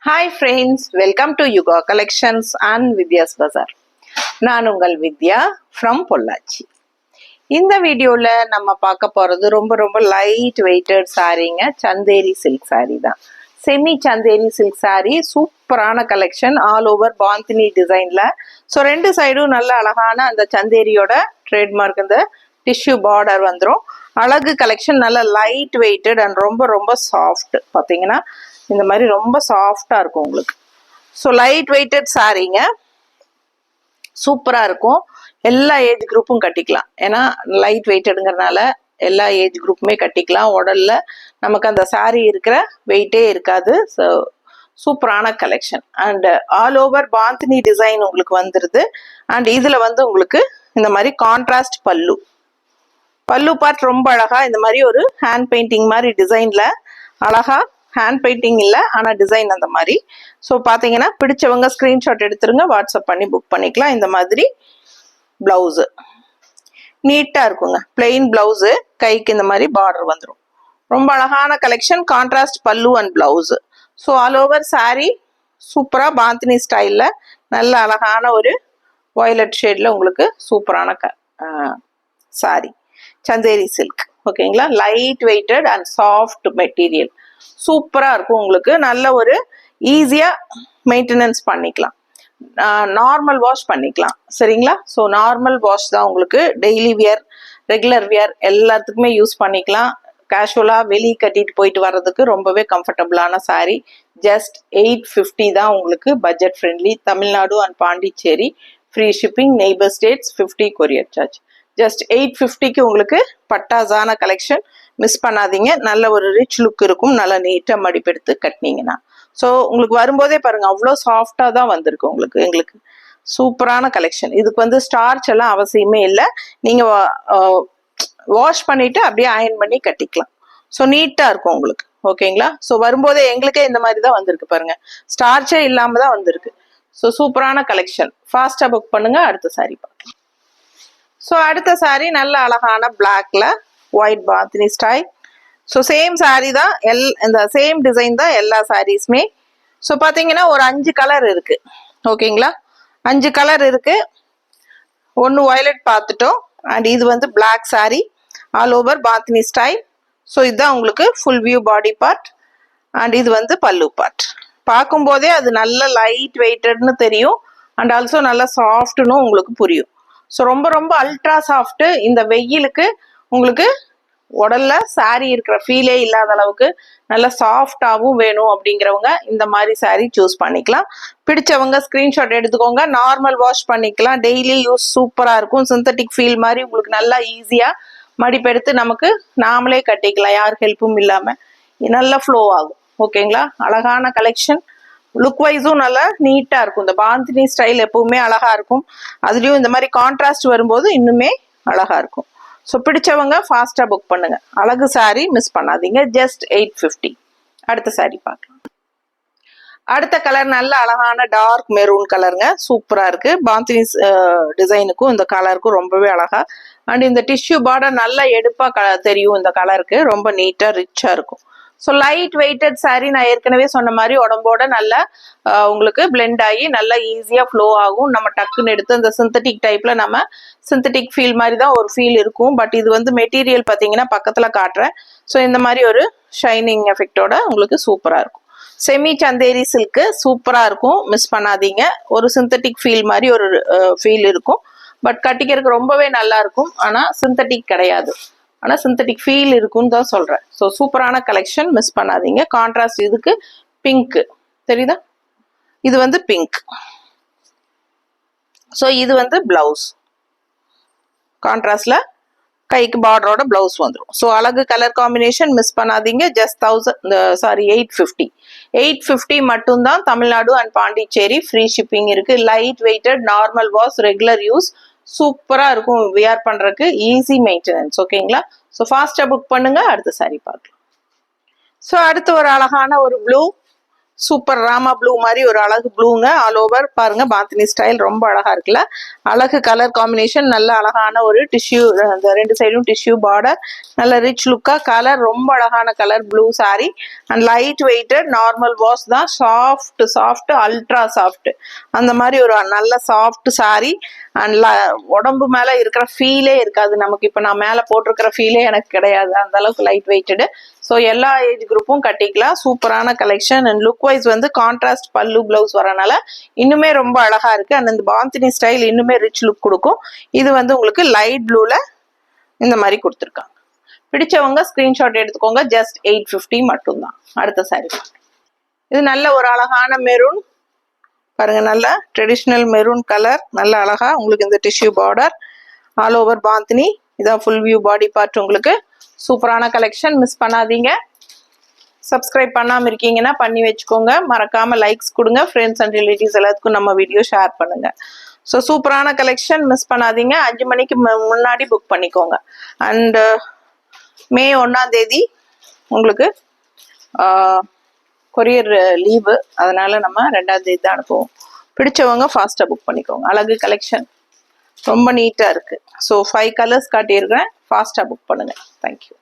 Hi friends, welcome to Yuga Collections and Vidya's Bazaar. நான் உங்கள் வித்யா from Pollachi. இந்த வீடியோல நம்ம பார்க்க போறது ரொம்ப லைட் வெயிட்டட் சாரீங்க. சந்தேரி சில்க் சாரி தான். செமி சந்தேரி சில்க் சாரி, சூப்பரான கலெக்ஷன், ஆல் ஓவர் பாந்தினி டிசைன்ல. ஸோ ரெண்டு சைடும் நல்ல அழகான அந்த சந்தேரியோட ட்ரேட்மார்க் இந்த டிஷ்யூ பார்டர் வந்துடும். அழகு கலெக்ஷன், நல்ல லைட் வெயிட்டட் அண்ட் ரொம்ப சாஃப்ட். பார்த்தீங்கன்னா இந்த மாதிரி ரொம்ப சாஃப்டா இருக்கும் உங்களுக்கு. ஸோ லைட் வெயிட்டட் சாரீங்க, சூப்பரா இருக்கும். எல்லா ஏஜ் குரூப்பும் கட்டிக்கலாம். ஏன்னா லைட் வெயிட்டடுங்கிறதுனால எல்லா ஏஜ் குரூப்புமே கட்டிக்கலாம். உடல்ல நமக்கு அந்த சாரீ இருக்கிற வெயிட்டே இருக்காது. ஸோ சூப்பரான collection and all over bandhani design உங்களுக்கு வந்துருது. அண்ட் இதுல வந்து உங்களுக்கு இந்த மாதிரி கான்ட்ராஸ்ட் பல்லு பார்ட் ரொம்ப அழகா இந்த மாதிரி ஒரு ஹேண்ட் பெயிண்டிங் மாதிரி டிசைன்ல அழகா, ஹேண்ட் பெயிண்டிங் இல்லை ஆனால் டிசைன் அந்த மாதிரி. ஸோ பார்த்தீங்கன்னா பிடிச்சவங்க ஸ்க்ரீன்ஷாட் எடுத்துருங்க, வாட்ஸ்அப் பண்ணி புக் பண்ணிக்கலாம். இந்த மாதிரி ப்ளவுஸு நீட்டாக இருக்குங்க, பிளெயின் ப்ளவுஸு, கைக்கு இந்த மாதிரி பார்டர் வந்துடும். ரொம்ப அழகான கலெக்ஷன், கான்ட்ராஸ்ட் பல்லு and blouse. So all over sari சூப்பராக பாந்தினி ஸ்டைலில் நல்ல அழகான ஒரு வயலட் ஷேடில் உங்களுக்கு சூப்பரான சாரீ சந்தேரி சில்க். ஓகேங்களா, light weighted and soft material, சூப்பராக இருக்கும் உங்களுக்கு. நல்ல ஒரு ஈஸியாக மெயின்டெனன்ஸ் பண்ணிக்கலாம், நார்மல் வாஷ் பண்ணிக்கலாம். சரிங்களா, ஸோ நார்மல் வாஷ் தான் உங்களுக்கு. டெய்லி வியர், ரெகுலர் வியர் எல்லாத்துக்குமே யூஸ் பண்ணிக்கலாம். கேஷுவலாக வெளியே கட்டிட்டு போயிட்டு வர்றதுக்கு ரொம்பவே கம்ஃபர்டபுளான சாரீ. ஜஸ்ட் 850 தான் உங்களுக்கு, budget friendly. Tamil Nadu and Pondicherry free shipping, neighbour states 50 courier charge. Just 850க்கு உங்களுக்கு பட்டாசான கலெக்ஷன், மிஸ் பண்ணாதீங்க. நல்ல ஒரு ரிச் லுக் இருக்கும், நல்லா நீட்டாக மடிப்பெடுத்து கட்டினீங்கன்னா. ஸோ உங்களுக்கு வரும்போதே பாருங்க, அவ்வளோ சாஃப்டாக தான் வந்திருக்கு உங்களுக்கு. எங்களுக்கு சூப்பரான கலெக்ஷன். இதுக்கு வந்து ஸ்டார்ச் எல்லாம் அவசியமே இல்லை, நீங்கள் வாஷ் பண்ணிட்டு அப்படியே அயன் பண்ணி கட்டிக்கலாம். ஸோ நீட்டாக இருக்கும் உங்களுக்கு. ஓகேங்களா, ஸோ வரும்போதே எங்களுக்கே இந்த மாதிரி தான் வந்திருக்கு பாருங்க, ஸ்டார்ச்சே இல்லாமல் தான் வந்திருக்கு. ஸோ சூப்பரான கலெக்ஷன், ஃபாஸ்ட்டாக புக் பண்ணுங்க. அடுத்த சாரி பார்க்கலாம். ஸோ அடுத்த சாரீ நல்ல அழகான பிளாக்ல white bandhani style. So same sari தான், இந்த சேம் டிசைன் தான் எல்லா சாரீஸுமே. ஸோ பார்த்தீங்கன்னா ஒரு 5 கலர் இருக்கு. ஓகேங்களா, 5 கலர் இருக்கு. ஒன்று வயலட் பார்த்துட்டோம். அண்ட் இது வந்து black sari, all over Bandhani style. So இதுதான் உங்களுக்கு full view body part. And இது வந்து பல்லு பார்ட். பார்க்கும்போதே அது நல்ல லைட் வெயிட்டட்னு தெரியும், அண்ட் ஆல்சோ நல்ல சாஃப்ட்னு உங்களுக்கு புரியும். ஸோ ரொம்ப அல்ட்ரா சாஃப்ட். இந்த வெயிலுக்கு உங்களுக்கு உடல்ல சாரீ இருக்கிற ஃபீலே இல்லாத அளவுக்கு நல்ல சாஃப்டாகவும் வேணும் அப்படிங்கிறவங்க இந்த மாதிரி சாரீ சூஸ் பண்ணிக்கலாம். பிடிச்சவங்க ஸ்க்ரீன்ஷாட் எடுத்துக்கோங்க, நார்மல் வாஷ் பண்ணிக்கலாம், டெய்லி யூஸ் சூப்பராக இருக்கும். சிந்தட்டிக் ஃபீல் மாதிரி உங்களுக்கு நல்லா ஈஸியாக மடிப்பெடுத்து நமக்கு நாமளே கட்டிக்கலாம், யார் ஹெல்ப்பும் இல்லாமல். நல்லா ஃப்ளோ ஆகும். ஓகேங்களா, அழகான கலெக்ஷன், லுக் வைஸும் நல்லா நீட்டா இருக்கும். இந்த பாந்தினி ஸ்டைல் எப்பவுமே அழகா இருக்கும், அதுலயும் இந்த மாதிரி கான்ட்ராஸ்ட் வரும்போது இன்னுமே அழகா இருக்கும். ஸோ பிடிச்சவங்க ஃபாஸ்டா புக் பண்ணுங்க. அழகு சாரி மிஸ் பண்ணாதீங்க, ஜஸ்ட் 850. அடுத்த சாரி பார்க்கலாம். அடுத்த கலர் நல்ல அழகான டார்க் மெரூன் கலருங்க, சூப்பரா இருக்கு. பாந்தினி டிசைனுக்கும் இந்த கலருக்கும் ரொம்பவே அழகா. அண்ட் இந்த டிஷ்யூ பார்டர் நல்லா எடுப்பா தெரியும் இந்த கலருக்கு, ரொம்ப நீட்டா ரிச்சா இருக்கும். ஸோ லைட் வெயிட்டட் சாரீ, நான் ஏற்கனவே சொன்ன மாதிரி உடம்போட நல்லா உங்களுக்கு பிளெண்ட் ஆகி நல்லா ஈஸியாக ஃப்ளோ ஆகும். நம்ம டக்குன்னு எடுத்து இந்த சிந்தட்டிக் டைப்ல நம்ம சிந்தட்டிக் ஃபீல் மாதிரி தான் ஒரு ஃபீல் இருக்கும். பட் இது வந்து மெட்டீரியல் பார்த்தீங்கன்னா பக்கத்தில் காட்டுறேன். ஸோ இந்த மாதிரி ஒரு ஷைனிங் எஃபெக்டோட உங்களுக்கு சூப்பராக இருக்கும். செமி சந்தேரி சில்க்கு சூப்பராக இருக்கும், மிஸ் பண்ணாதீங்க. ஒரு சிந்தட்டிக் ஃபீல் மாதிரி ஒரு ஃபீல் இருக்கும், பட் கட்டிக்கிறதுக்கு ரொம்பவே நல்லா இருக்கும். ஆனால் சிந்தட்டிக் கிடையாது, ஆனால் சிந்தட்டிக் ஃபீல் இருக்குன்னு தான் சொல்கிறேன். ஸோ சூப்பரான கலெக்ஷன், மிஸ் பண்ணாதீங்க. கான்ட்ராஸ்ட் இதுக்கு பிங்க் தெரியுதா, இது வந்து பிங்க். ஸோ இது வந்து பிளவுஸ் கான்ட்ராஸ்ட்ல கைக்கு பார்டரோட பிளவுஸ் வந்துடும். ஸோ அழகு கலர் காம்பினேஷன், மிஸ் பண்ணாதீங்க. ஜஸ்ட் 850 மட்டும்தான். Tamil Nadu and Pondicherry free shipping இருக்கு. Light weighted, normal wash, regular use, சூப்பரா இருக்கும் வியர் பண்றதுக்கு, ஈஸி மெயின்டெனன்ஸ். ஓகேங்களா, ஸோ ஃபாஸ்டா புக் பண்ணுங்க. அடுத்த சாரி பார்க்கலாம். ஸோ அடுத்து ஒரு அழகான ஒரு ப்ளூ, சூப்பர் ராமா ப்ளூ மாதிரி ஒரு அழகு ப்ளூங்க. ஆல் ஓவர் பாருங்க, பாந்தினி ஸ்டைல் ரொம்ப அழகா இருக்குல்ல. அழகு கலர் காம்பினேஷன், நல்ல அழகான ஒரு டிஷ்யூ, அந்த 2 சைடும் டிஷ்யூ பார்டர், நல்ல ரிச் லுக்கா. கலர் ரொம்ப அழகான colour blue sari and light weighted, normal wash தான். சாஃப்ட் அல்ட்ரா சாஃப்ட் அந்த மாதிரி ஒரு நல்ல சாஃப்ட் சாரி. அண்ட் உடம்பு மேல இருக்கிற ஃபீலே இருக்காது நமக்கு. இப்ப நான் மேல போட்டிருக்கிற ஃபீலே எனக்கு கிடையாது, அந்த அளவுக்கு லைட் வெயிட்டடு. ஸோ எல்லா ஏஜ் குரூப்பும் கட்டிக்கலாம். சூப்பரான கலெக்ஷன். அண்ட் லுக் வைஸ் வந்து கான்ட்ராஸ்ட் பல்லு பிளவுஸ் வரனால இன்னுமே ரொம்ப அழகா இருக்கு. அண்ட் இந்த பாந்தினி ஸ்டைல் இன்னுமே ரிச் லுக் கொடுக்கும். இது வந்து உங்களுக்கு லைட் ப்ளூல இந்த மாதிரி கொடுத்துருக்காங்க. பிடிச்சவங்க ஸ்கிரீன்ஷாட் எடுத்துக்கோங்க. ஜஸ்ட் 850 மட்டும்தான். அடுத்த சாரி இது நல்ல ஒரு அழகான மெரூன் பாருங்க, நல்ல ட்ரெடிஷ்னல் மெரூன் கலர், நல்ல அழகா உங்களுக்கு இந்த tissue border, all over bandhani. இதான் ஃபுல் வியூ பாடி பார்ட். உங்களுக்கு சூப்பரான கலெக்ஷன், மிஸ் பண்ணாதீங்க. சப்ஸ்கிரைப் பண்ணாமல் இருக்கீங்கன்னா பண்ணி வச்சுக்கோங்க. மறக்காம லைக்ஸ் கொடுங்க. ஃப்ரெண்ட்ஸ் அண்ட் ரிலேட்டிவ்ஸ் எல்லாத்துக்கும் நம்ம வீடியோ ஷேர் பண்ணுங்க. ஸோ சூப்பரான கலெக்ஷன், மிஸ் பண்ணாதீங்க. 5 மணிக்கு முன்னாடி புக் பண்ணிக்கோங்க. அண்ட் மே 1ஆம் தேதி உங்களுக்கு கொரியர் லீவு, அதனால நம்ம 2ஆம் தேதி தான் அனுப்புவோம். பிடிச்சவங்க ஃபாஸ்ட்டாக புக் பண்ணிக்கோங்க. அழகு கலெக்ஷன் ரொம்ப நீட்டாக இருக்கு. ஸோ 5 கலர்ஸ் காட்டியிருக்கிறேன். ஃபாஸ்ட்டாக புக் பண்ணுங்க. தேங்க்யூ.